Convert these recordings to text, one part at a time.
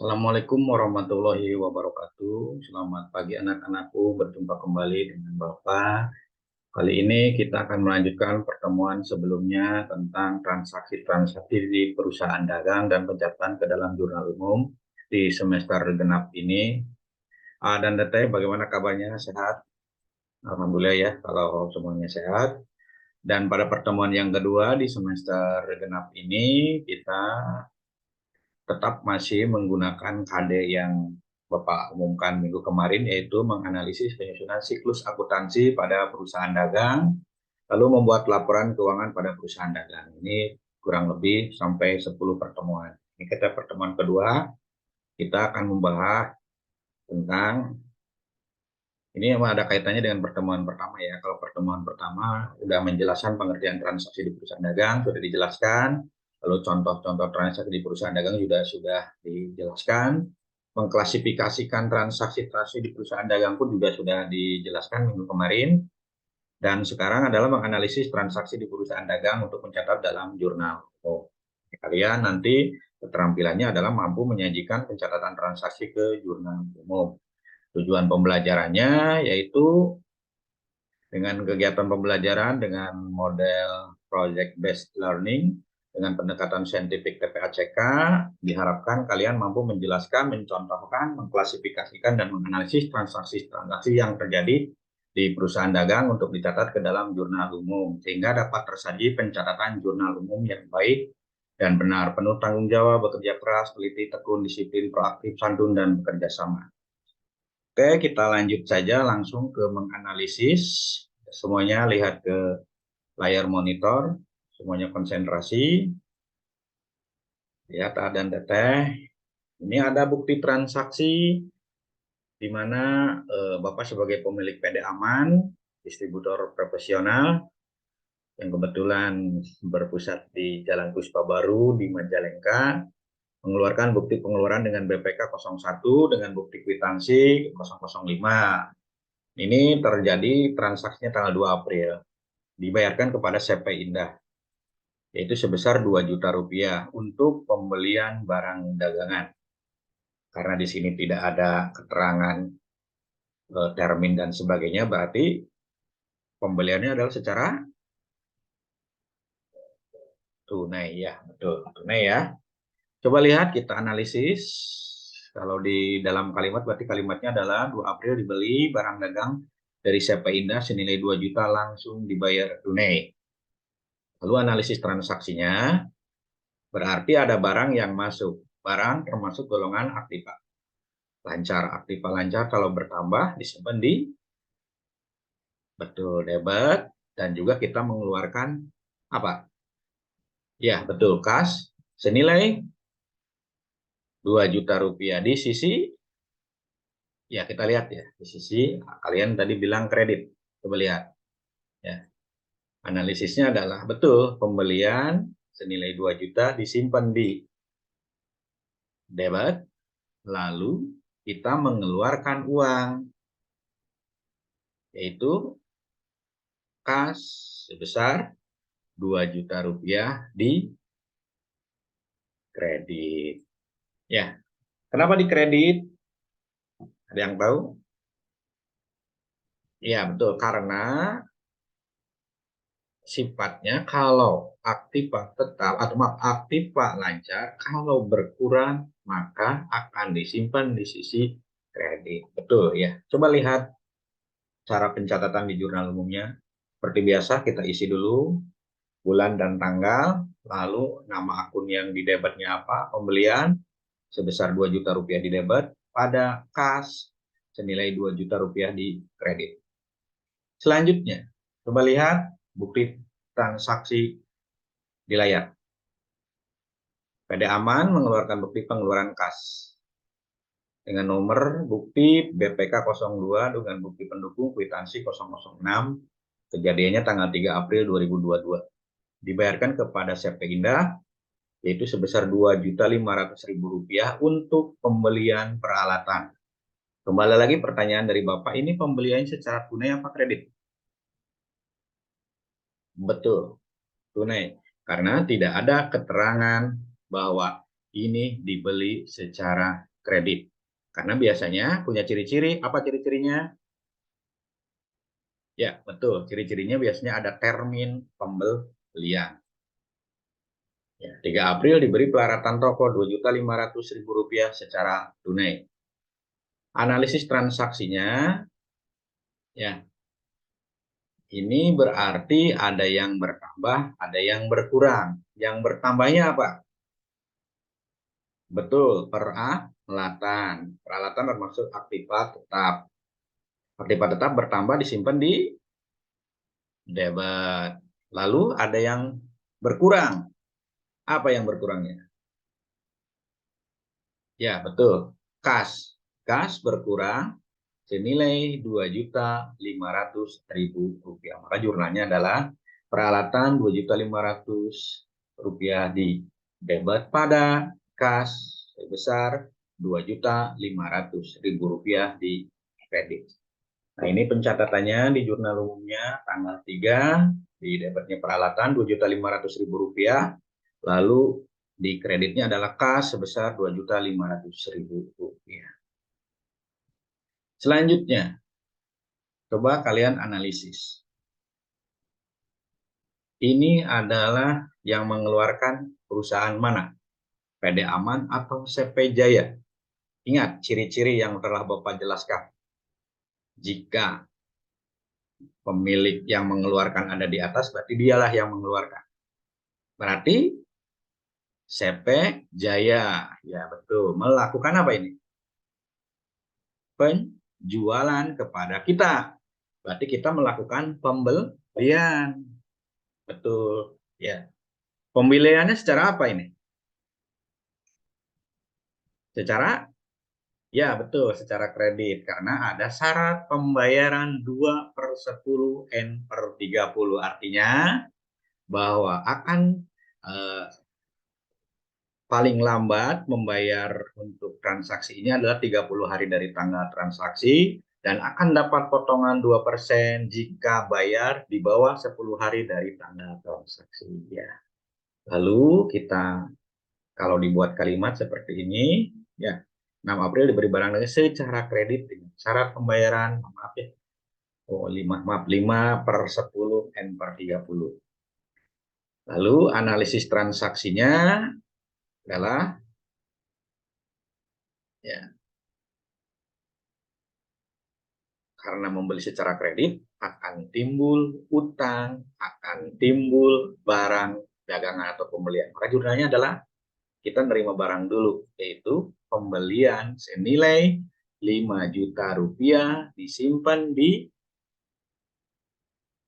Assalamualaikum warahmatullahi wabarakatuh. Selamat pagi anak-anakku, berjumpa kembali dengan Bapak. Kali ini kita akan melanjutkan pertemuan sebelumnya tentang transaksi-transaksi di perusahaan dagang dan pencatatan ke dalam jurnal umum di semester genap ini. Dan Teteh, bagaimana kabarnya? Sehat? Alhamdulillah ya, kalau semuanya sehat. Dan pada pertemuan yang kedua di semester genap ini, kita tetap masih menggunakan KD yang Bapak umumkan minggu kemarin, yaitu menganalisis penyusunan siklus akuntansi pada perusahaan dagang, lalu membuat laporan keuangan pada perusahaan dagang. Ini kurang lebih sampai 10 pertemuan. Ini kita pertemuan kedua, kita akan membahas tentang, ini memang ada kaitannya dengan pertemuan pertama ya. Kalau pertemuan pertama sudah menjelaskan pengertian transaksi di perusahaan dagang, sudah dijelaskan. Lalu contoh-contoh transaksi di perusahaan dagang juga sudah dijelaskan. Mengklasifikasikan transaksi-transaksi di perusahaan dagang pun juga sudah dijelaskan minggu kemarin. Dan sekarang adalah menganalisis transaksi di perusahaan dagang untuk mencatat dalam jurnal. Kalian nanti keterampilannya adalah mampu menyajikan pencatatan transaksi ke jurnal umum. Tujuan pembelajarannya yaitu dengan kegiatan pembelajaran dengan model project based learning dengan pendekatan saintifik TPACK, diharapkan kalian mampu menjelaskan, mencontohkan, mengklasifikasikan, dan menganalisis transaksi-transaksi yang terjadi di perusahaan dagang untuk dicatat ke dalam jurnal umum, sehingga dapat tersaji pencatatan jurnal umum yang baik dan benar, penuh tanggung jawab, bekerja keras, teliti, tekun, disiplin, proaktif, santun, dan bekerja sama. Oke, kita lanjut saja langsung ke menganalisis. Semuanya lihat ke layar monitor, semuanya konsentrasi. Lihat A dan Teteh. Ini ada bukti transaksi di mana Bapak sebagai pemilik PD Aman, distributor profesional, yang kebetulan berpusat di Jalan Puspa Baru di Majalengka, mengeluarkan bukti pengeluaran dengan BPK 01 dengan bukti kwitansi 005. Ini terjadi transaksinya tanggal 2 April. Dibayarkan kepada CP Indah, yaitu sebesar 2 juta rupiah untuk pembelian barang dagangan. Karena di sini tidak ada keterangan termin dan sebagainya, berarti pembeliannya adalah secara tunai ya, betul, tunai ya. Coba lihat, kita analisis. Kalau di dalam kalimat, berarti kalimatnya adalah 2 April dibeli barang dagang dari CP Indah senilai 2 juta langsung dibayar tunai. Lalu analisis transaksinya, berarti ada barang yang masuk. Barang termasuk golongan aktiva lancar. Aktiva lancar kalau bertambah disimpan di betul debit, dan juga kita mengeluarkan apa? Ya, betul, kas senilai 2 juta rupiah di sisi, ya kita lihat ya, di sisi kalian tadi bilang kredit. Coba lihat ya. Analisisnya adalah betul, pembelian senilai 2 juta disimpan di debit, lalu kita mengeluarkan uang, yaitu kas sebesar 2 juta rupiah di kredit. Ya, kenapa di kredit? Ada yang tahu? Ya, betul. Karena sifatnya kalau aktiva tetap atau aktiva lancar, kalau berkurang maka akan disimpan di sisi kredit. Betul ya. Coba lihat cara pencatatan di jurnal umumnya. Seperti biasa kita isi dulu bulan dan tanggal, lalu nama akun yang di debitnya apa, pembelian sebesar 2 juta rupiah di debit, pada kas senilai 2 juta rupiah di kredit. Selanjutnya, coba lihat bukti transaksi di layar. PD Aman mengeluarkan bukti pengeluaran kas dengan nomor bukti BPK 02 dengan bukti pendukung kwitansi 006, kejadiannya tanggal 3 April 2022. Dibayarkan kepada CP Indah, yaitu sebesar Rp2.500.000 untuk pembelian peralatan. Kembali lagi pertanyaan dari Bapak, ini pembeliannya secara tunai apa kredit? Betul, tunai. Karena tidak ada keterangan bahwa ini dibeli secara kredit. Karena biasanya punya ciri-ciri. Apa ciri-cirinya? Ya, betul. Ciri-cirinya biasanya ada termin pembelian. Ya, 3 April diberi pelaratan toko Rp2.500.000 secara tunai. Analisis transaksinya, ya, ini berarti ada yang bertambah, ada yang berkurang. Yang bertambahnya apa? Betul, peralatan. Peralatan termasuk aktiva tetap. Aktiva tetap bertambah disimpan di debit. Lalu ada yang berkurang. Apa yang berkurangnya? Ya, betul. Kas. Kas berkurang senilai Rp2.500.000. Maka jurnalnya adalah peralatan Rp2.500.000 di debit pada kas sebesar Rp2.500.000 di kredit. Nah, ini pencatatannya di jurnal umumnya tanggal 3, di debitnya peralatan Rp2.500.000, lalu di kreditnya adalah kas sebesar Rp2.500.000. Selanjutnya, coba kalian analisis. Ini adalah yang mengeluarkan perusahaan mana? PD Aman atau CP Jaya? Ingat ciri-ciri yang telah Bapak jelaskan. Jika pemilik yang mengeluarkan ada di atas, berarti dialah yang mengeluarkan. Berarti CP Jaya, ya betul. Melakukan apa ini? Penjualan kepada kita. Berarti kita melakukan pembelian. Betul, ya. Pembeliannya secara apa ini? Secara, ya betul, secara kredit. Karena ada syarat pembayaran 2/10 N/30. Artinya bahwa akan paling lambat membayar untuk transaksi ini adalah 30 hari dari tanggal transaksi dan akan dapat potongan 2% jika bayar di bawah 10 hari dari tanggal transaksi. Ya. Lalu kita kalau dibuat kalimat seperti ini, ya 6 April diberi barang dengan secara kredit dengan syarat pembayaran, maaf ya, 5/10 N/30. Lalu analisis transaksinya adalah ya, karena membeli secara kredit akan timbul utang, akan timbul barang dagangan atau pembelian. Maka jurnalnya adalah kita nerima barang dulu, yaitu pembelian senilai Rp5.000.000 disimpan di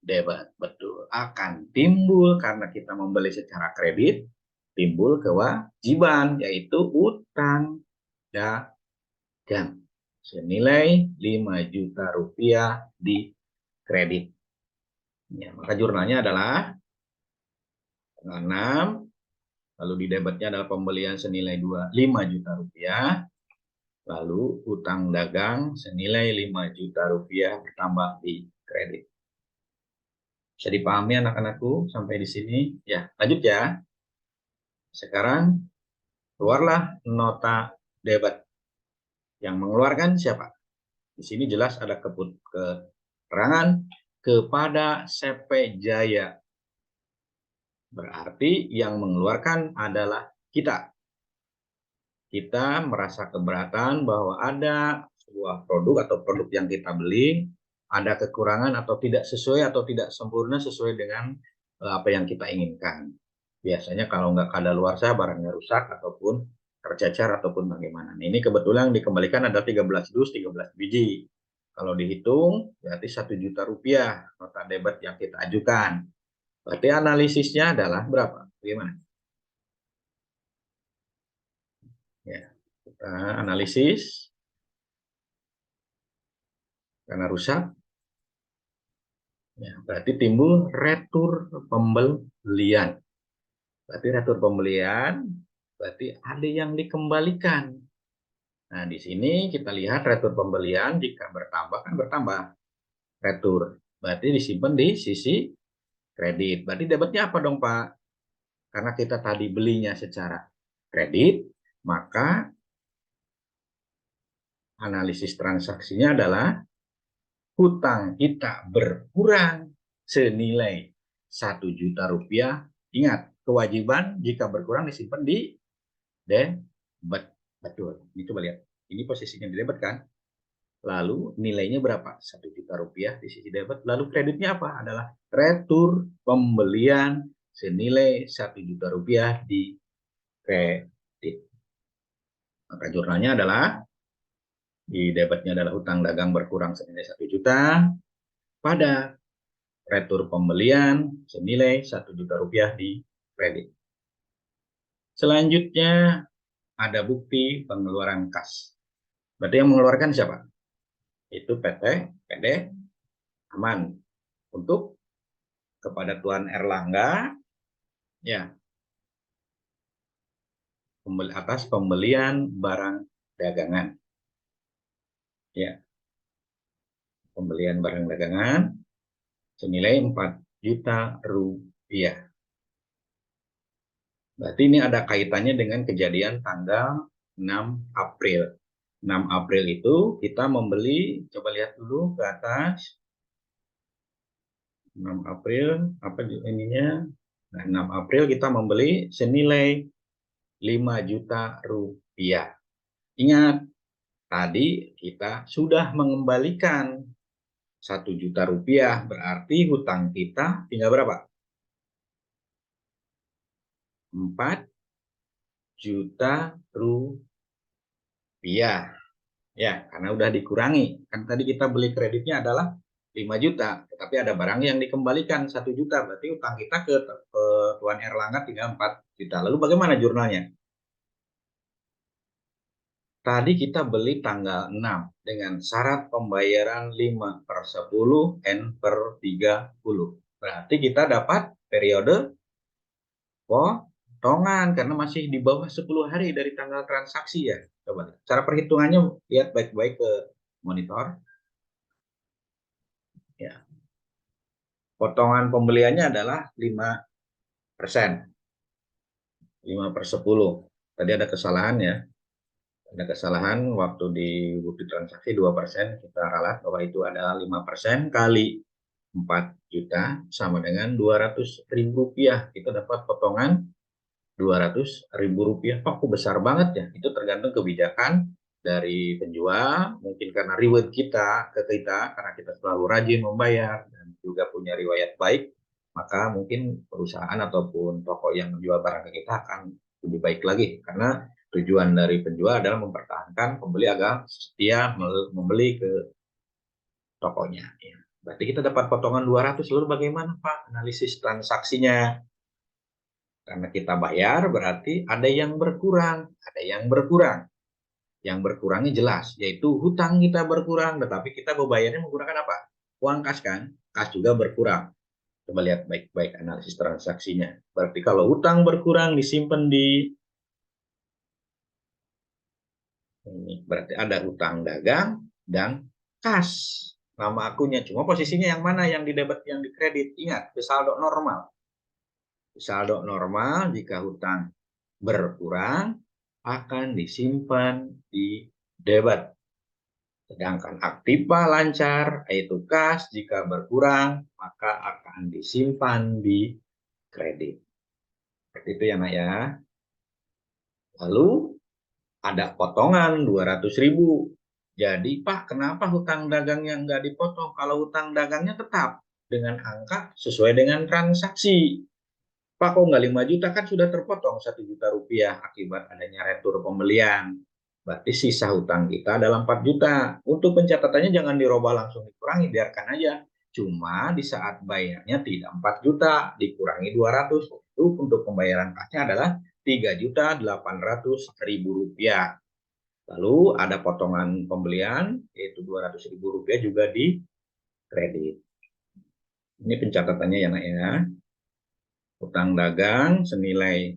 debit. Betul, akan timbul karena kita membeli secara kredit, timbul kewajiban, yaitu utang dagang senilai Rp5.000.000 di kredit. Ya, maka jurnalnya adalah tanggal 6, lalu di debitnya adalah pembelian senilai Rp5.000.000, lalu utang dagang senilai Rp5.000.000 bertambah di kredit. Bisa dipahami anak-anakku sampai di sini? Ya, lanjut ya. Sekarang keluarlah nota debit. Yang mengeluarkan siapa? Di sini jelas ada keterangan kepada CP Jaya. Berarti yang mengeluarkan adalah kita. Kita merasa keberatan bahwa ada sebuah produk atau produk yang kita beli, ada kekurangan atau tidak sesuai atau tidak sempurna sesuai dengan apa yang kita inginkan. Biasanya kalau nggak kadaluarsa barangnya rusak ataupun tercecer ataupun bagaimana. Nah, ini kebetulan dikembalikan ada 13 dus, 13 biji. Kalau dihitung berarti Rp1.000.000 nota debit yang kita ajukan. Berarti analisisnya adalah berapa? Bagaimana? Ya, kita analisis karena rusak. Ya, berarti timbul retur pembelian. Berarti retur pembelian, berarti ada yang dikembalikan. Nah, di sini kita lihat retur pembelian jika bertambah kan bertambah retur. Berarti disimpan di sisi kredit. Berarti debitnya apa dong, Pak? Karena kita tadi belinya secara kredit, maka Analisis transaksinya adalah hutang kita berkurang senilai 1 juta rupiah. Ingat, kewajiban jika berkurang disimpan di debit. Betul. Ini coba lihat. Ini posisinya di debit kan? Lalu nilainya berapa? 1 juta rupiah di sisi debit. Lalu kreditnya apa? Adalah retur pembelian senilai 1 juta rupiah di kredit. Maka jurnalnya adalah di debitnya adalah hutang dagang berkurang senilai 1 juta pada retur pembelian senilai 1 juta rupiah di kredit. Selanjutnya ada bukti pengeluaran kas. Berarti yang mengeluarkan siapa? Itu PD Aman. Untuk kepada Tuan Erlangga, ya, atas pembelian barang dagangan. Ya, pembelian barang dagangan senilai 4 juta rupiah. Berarti ini ada kaitannya dengan kejadian tanggal 6 April. 6 April itu kita membeli, coba lihat dulu ke atas. 6 April, apa ininya? Nah, 6 April kita membeli senilai 5 juta rupiah. Ingat, tadi kita sudah mengembalikan 1 juta rupiah, berarti hutang kita tinggal berapa? 4 juta rupiah. Ya, karena udah dikurangi. Kan tadi kita beli kreditnya adalah 5 juta, tetapi ada barang yang dikembalikan 1 juta. Berarti utang kita ke Tuan Erlangga tinggal 4 juta. Lalu bagaimana jurnalnya? Tadi kita beli tanggal 6 dengan syarat pembayaran 5/10 N/30. Berarti kita dapat periode potongan karena masih di bawah 10 hari dari tanggal transaksi ya. Coba cara perhitungannya lihat baik-baik ke monitor. Ya. Potongan pembeliannya adalah 5%. 5/10. Tadi ada kesalahan ya. Ada kesalahan waktu di bukti transaksi 2%. Kita ralat bahwa itu adalah 5% kali 4 juta sama dengan 200.000 rupiah. Kita dapat potongan 200.000 rupiah. Kok besar banget ya? Itu tergantung kebijakan dari penjual. Mungkin karena reward kita ke kita, karena kita selalu rajin membayar dan juga punya riwayat baik, maka mungkin perusahaan ataupun toko yang menjual barang ke kita akan lebih baik lagi. Karena tujuan dari penjual adalah mempertahankan pembeli agar setia membeli ke tokonya. Ya. Berarti kita dapat potongan 200. Lalu bagaimana Pak analisis transaksinya? Karena kita bayar berarti ada yang berkurang, ada yang berkurang. Yang berkurangnya jelas, yaitu hutang kita berkurang, tetapi kita membayarnya menggunakan apa? Uang kas kan? Kas juga berkurang. Coba lihat baik-baik analisis transaksinya. Berarti kalau hutang berkurang disimpan di ini, berarti ada hutang dagang dan kas. Nama akunnya cuma posisinya yang mana? Yang di debit, yang di kredit. Ingat, saldo normal. Saldo normal jika hutang berkurang akan disimpan di debit. Sedangkan aktiva lancar, yaitu kas, jika berkurang, maka akan disimpan di kredit. Seperti itu ya, Nak ya. Lalu ada potongan 200.000. Jadi, Pak, kenapa hutang dagangnya nggak dipotong? Kalau hutang dagangnya tetap dengan angka sesuai dengan transaksi. Pak, kok nggak 5 juta? Kan sudah terpotong 1 juta rupiah akibat adanya retur pembelian. Berarti sisa hutang kita adalah 4 juta. Untuk pencatatannya jangan dirubah langsung dikurangi, biarkan aja. Cuma di saat bayarnya tidak 4 juta, dikurangi 200. Itu untuk pembayaran kasnya adalah 3.800.000 rupiah. Lalu ada potongan pembelian, yaitu 200.000 rupiah juga di kredit. Ini pencatatannya ya, Nak ya. Hutang dagang senilai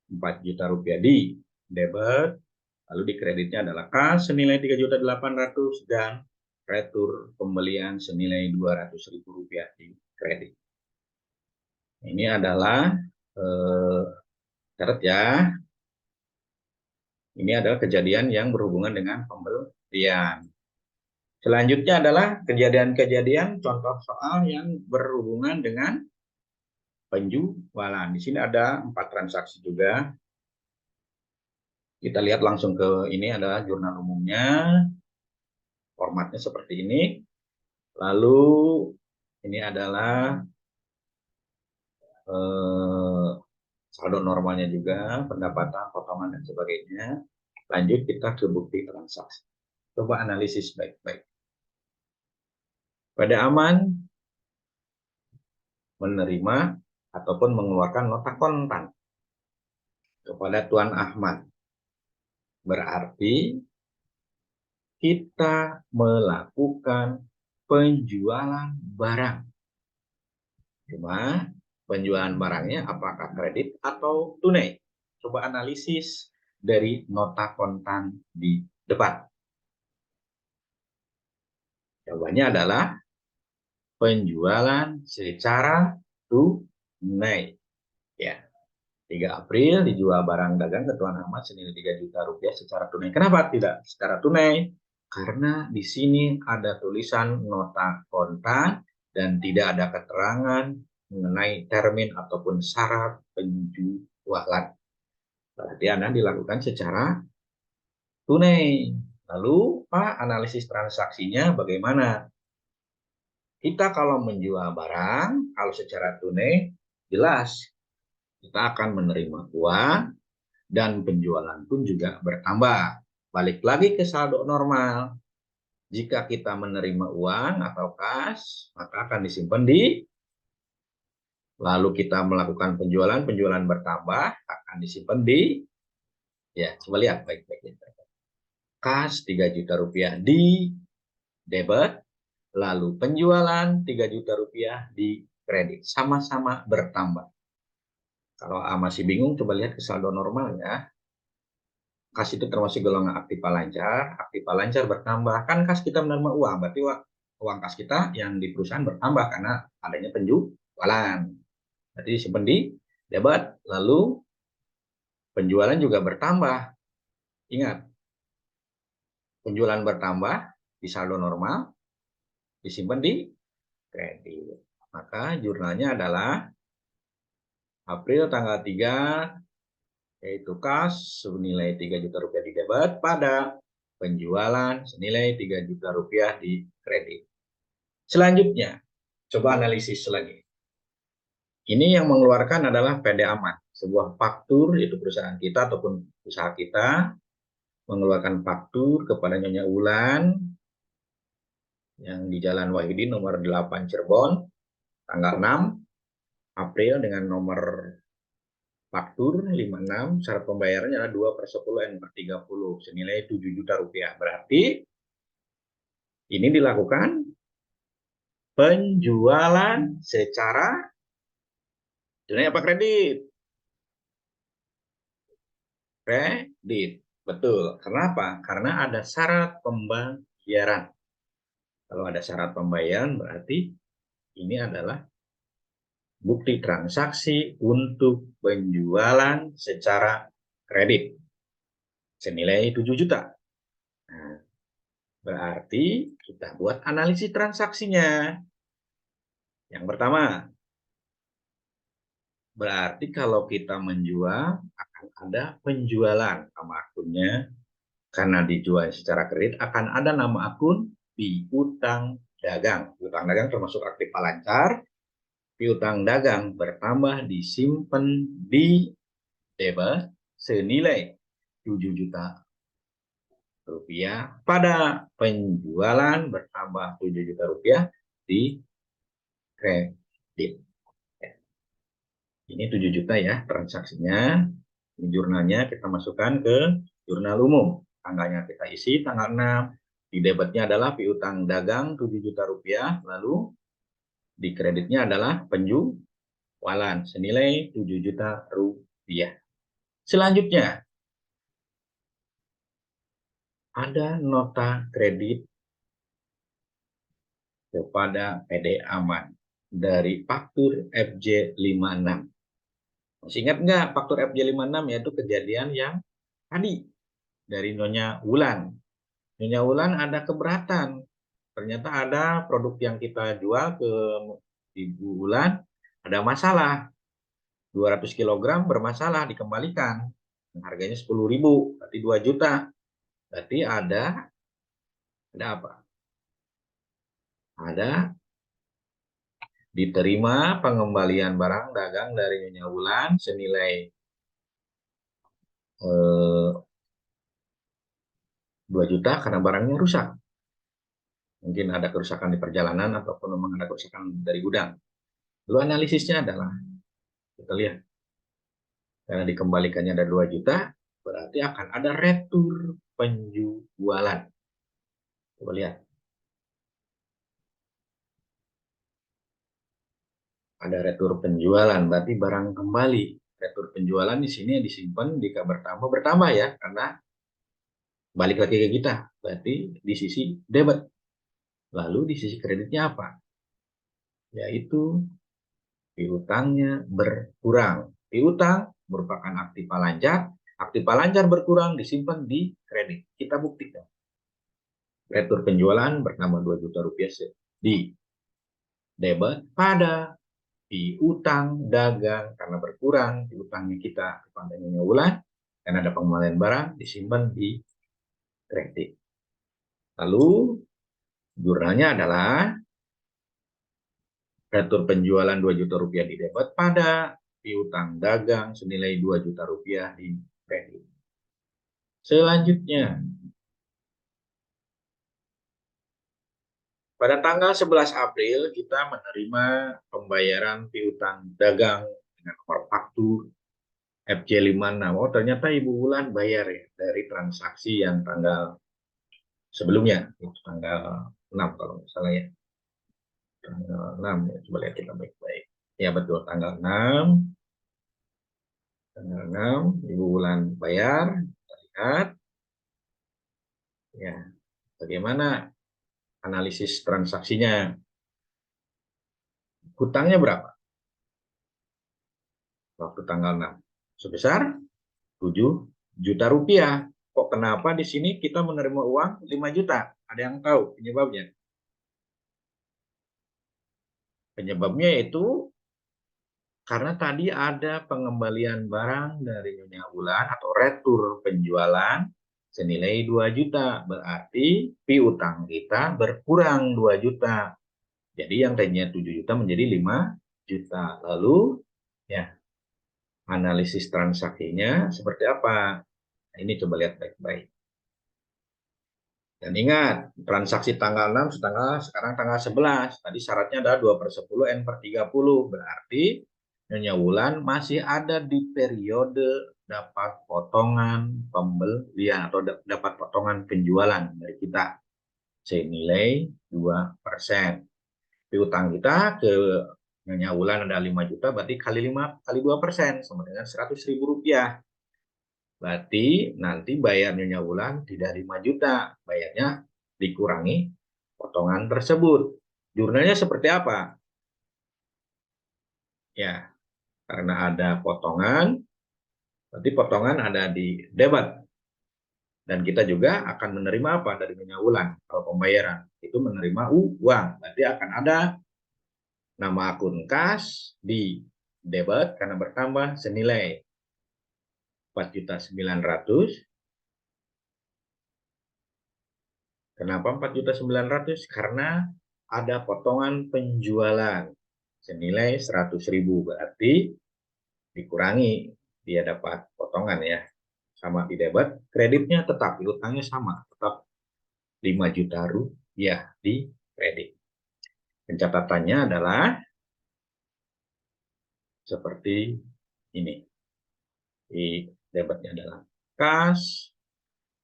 4 juta rupiah di debit, lalu di kreditnya adalah kas senilai 3.800.000 dan retur pembelian senilai 200.000 rupiah di kredit. Ini adalah catat ya. Ini adalah kejadian yang berhubungan dengan pembelian. Selanjutnya adalah kejadian-kejadian contoh soal yang berhubungan dengan penjualan. Di sini ada 4 transaksi juga. Kita lihat langsung ke ini adalah jurnal umumnya. Formatnya seperti ini. Lalu ini adalah saldo normalnya juga, pendapatan, potongan, dan sebagainya. Lanjut kita ke bukti transaksi. Coba analisis baik-baik. Pada aman menerima ataupun mengeluarkan nota kontan kepada Tuan Ahmad. Berarti kita melakukan penjualan barang. Cuma penjualan barangnya apakah kredit atau tunai? Coba analisis dari nota kontan di depan. Jawabannya adalah penjualan secara tunai. Ya, 3 April dijual barang dagang ke Tuan Ahmad senilai 3 juta rupiah secara tunai. Kenapa tidak secara tunai? Karena di sini ada tulisan nota kontan dan tidak ada keterangan mengenai termin ataupun syarat penjualan. Berarti Anda dilakukan secara tunai. Lalu, Pak, analisis transaksinya bagaimana? Kita kalau menjual barang, kalau secara tunai, jelas kita akan menerima uang dan penjualan pun juga bertambah. Balik lagi ke saldo normal. Jika kita menerima uang atau kas, maka akan disimpan di, lalu kita melakukan penjualan, penjualan bertambah, akan disimpan di, ya coba lihat baik-baik. Kas 3 juta rupiah di debit, lalu penjualan 3 juta rupiah di kredit. Sama-sama bertambah. Kalau masih bingung, coba lihat ke saldo normal ya. Kas itu termasuk golongan aktiva lancar. Aktiva lancar bertambah. Kan kas kita menerima uang, berarti uang kas kita yang di perusahaan bertambah karena adanya penjualan. Berarti disimpan di debit, lalu penjualan juga bertambah. Ingat, penjualan bertambah di saldo normal, disimpan di kredit. Maka jurnalnya adalah April tanggal 3, yaitu kas senilai 3 juta rupiah di debit pada penjualan senilai 3 juta rupiah di kredit. Selanjutnya, coba analisis lagi. Ini yang mengeluarkan adalah PD Aman, sebuah faktur, yaitu perusahaan kita ataupun usaha kita mengeluarkan faktur kepada Nyonya Wulan yang di Jalan Wahidin nomor 8 Cirebon, tanggal 6 April dengan nomor faktur 56, syarat pembayarannya adalah 2/10 N/30 senilai 7 juta rupiah. Berarti ini dilakukan penjualan secara tunai apa kredit? Kredit. Betul. Kenapa? Karena ada syarat pembayaran. Kalau ada syarat pembayaran berarti ini adalah bukti transaksi untuk penjualan secara kredit senilai 7 juta. Nah, berarti kita buat analisis transaksinya. Yang pertama, berarti kalau kita menjual akan ada penjualan nama akunnya. Karena dijual secara kredit akan ada nama akun piutang dagang. Piutang dagang termasuk aktiva lancar. Piutang dagang bertambah disimpan di debit senilai 7 juta rupiah pada penjualan bertambah 7 juta rupiah di kredit. Ini 7 juta ya transaksinya. Ini jurnalnya kita masukkan ke jurnal umum. Tanggalnya kita isi tanggal 6. Di debitnya adalah piutang dagang 7 juta rupiah. Lalu di kreditnya adalah penjualan senilai 7 juta rupiah. Selanjutnya, ada nota kredit kepada PD Aman dari faktur FJ56. Masih ingat nggak faktur FJ56 yaitu kejadian yang tadi? dari Nyonya Wulan. Nyonya Wulan ada keberatan. Ternyata ada produk yang kita jual ke Ibu Wulan ada masalah. 200 kg bermasalah dikembalikan. Harganya 10.000, berarti 2 juta. Berarti ada apa? Ada diterima pengembalian barang dagang dari Nyonya Wulan senilai 2 juta karena barangnya rusak. Mungkin ada kerusakan di perjalanan ataupun memang ada kerusakan dari gudang. Lalu analisisnya adalah, kita lihat, karena dikembalikannya ada 2 juta, berarti akan ada retur penjualan. Coba lihat. Ada retur penjualan, berarti barang kembali. Retur penjualan di sini disimpan jika bertambah ya, karena balik lagi ke kita. Berarti di sisi debit. Lalu di sisi kreditnya apa? Yaitu piutangnya berkurang. Piutang merupakan aktiva lancar. Aktiva lancar berkurang disimpan di kredit. Kita buktikan. Retur penjualan bertambah 2 juta rupiah di debit pada piutang dagang karena berkurang piutangnya kita kepada Nyonya Wulan karena ada pengembalian barang disimpan di kredit. Lalu jurnalnya adalah retur penjualan 2 juta rupiah di debit pada piutang dagang senilai 2 juta rupiah di kredit. Selanjutnya, pada tanggal 11 April kita menerima pembayaran piutang dagang dengan nomor faktur FC56. Oh, ternyata Ibu Wulan bayar ya dari transaksi yang tanggal sebelumnya, itu tanggal 6 kalau nggak salah ya. Tanggal 6 ya, coba lihat kita baik-baik. Ya betul, tanggal 6. Tanggal 6, Ibu Wulan bayar. Kita lihat. Ya, bagaimana analisis transaksinya. Hutangnya berapa? Waktu tanggal 6. Sebesar 7 juta rupiah. Kok kenapa di sini kita menerima uang 5 juta? Ada yang tahu penyebabnya? Penyebabnya itu karena tadi ada pengembalian barang dari Nyonya Wulan atau retur penjualan senilai 2 juta. Berarti piutang kita berkurang 2 juta. Jadi yang tadinya 7 juta menjadi 5 juta. Lalu ya analisis transaksinya seperti apa? Nah, ini coba lihat baik-baik. Dan ingat, transaksi tanggal 6 sekarang tanggal 11. Tadi syaratnya adalah 2/10 N/30. Berarti Nyonya Wulan masih ada di periode dapat potongan pembelian atau dapat potongan penjualan dari kita senilai 2%. Piutang kita ke Nyonya Wulan ada 5 juta, berarti kali 5 kali 2% sama dengan 100.000 rupiah. Berarti nanti bayar Nyonya Wulan tidak 5 juta, bayarnya dikurangi potongan tersebut. Jurnalnya seperti apa? Ya, karena ada potongan, berarti potongan ada di debit. Dan kita juga akan menerima apa dari Nyonya Wulan? Kalau pembayaran itu menerima uang, berarti akan ada nama akun kas di debit karena bertambah senilai 4.900.000. Kenapa 4.900.000? Karena ada potongan penjualan senilai 100.000. Berarti dikurangi, dia dapat potongan ya. Sama di debit, kreditnya tetap, utangnya sama, tetap 5 juta rupiah di kredit. Pencatatannya adalah seperti ini. Di debitnya adalah kas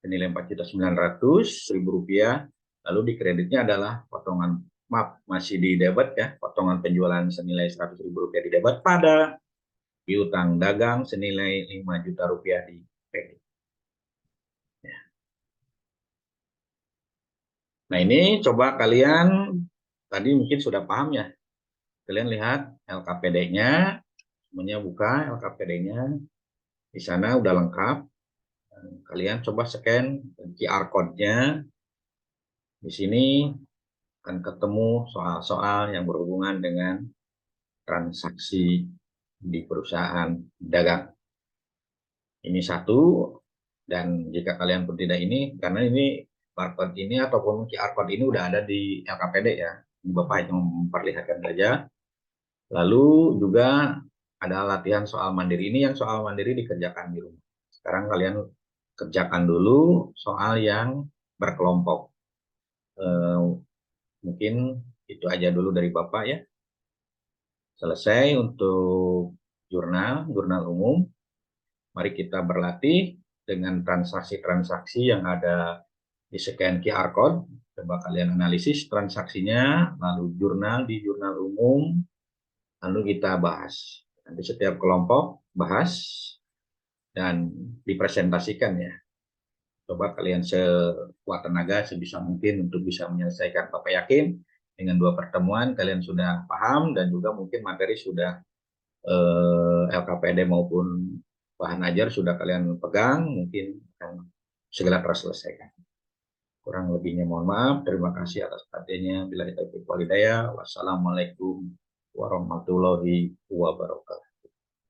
senilai 4.900.000 rupiah, lalu di kreditnya adalah potongan, maaf, masih di debit ya, potongan penjualan senilai 100.000 rupiah di debit pada piutang dagang senilai 5 juta rupiah di kredit. Ya. Nah ini coba kalian tadi mungkin sudah paham ya, kalian lihat LKPD-nya, semuanya buka LKPD-nya, di sana udah lengkap. Kalian coba scan QR code-nya. Di sini akan ketemu soal-soal yang berhubungan dengan transaksi di perusahaan dagang. Ini satu, dan jika kalian pun tidak ini, karena ini barcode ini ataupun QR code ini udah ada di LKPD ya, Bapak hanya memperlihatkan saja. Lalu juga ada latihan soal mandiri, ini yang soal mandiri dikerjakan di rumah. Sekarang kalian kerjakan dulu soal yang berkelompok. Mungkin itu aja dulu dari Bapak ya. Selesai untuk jurnal umum. Mari kita berlatih dengan transaksi-transaksi yang ada di scan QR code. Coba kalian analisis transaksinya, lalu di jurnal umum, lalu kita bahas. Nanti setiap kelompok bahas dan dipresentasikan ya. Coba kalian sekuat tenaga sebisa mungkin untuk bisa menyelesaikan. Bapak yakin dengan 2 pertemuan kalian sudah paham dan juga mungkin materi sudah LKPD maupun bahan ajar sudah kalian pegang, mungkin akan segera terselesaikan. Kurang lebihnya mohon maaf. Terima kasih atas perhatiannya. Bila taufiq wal hidayah. Wassalamualaikum warahmatullahi wabarakatuh.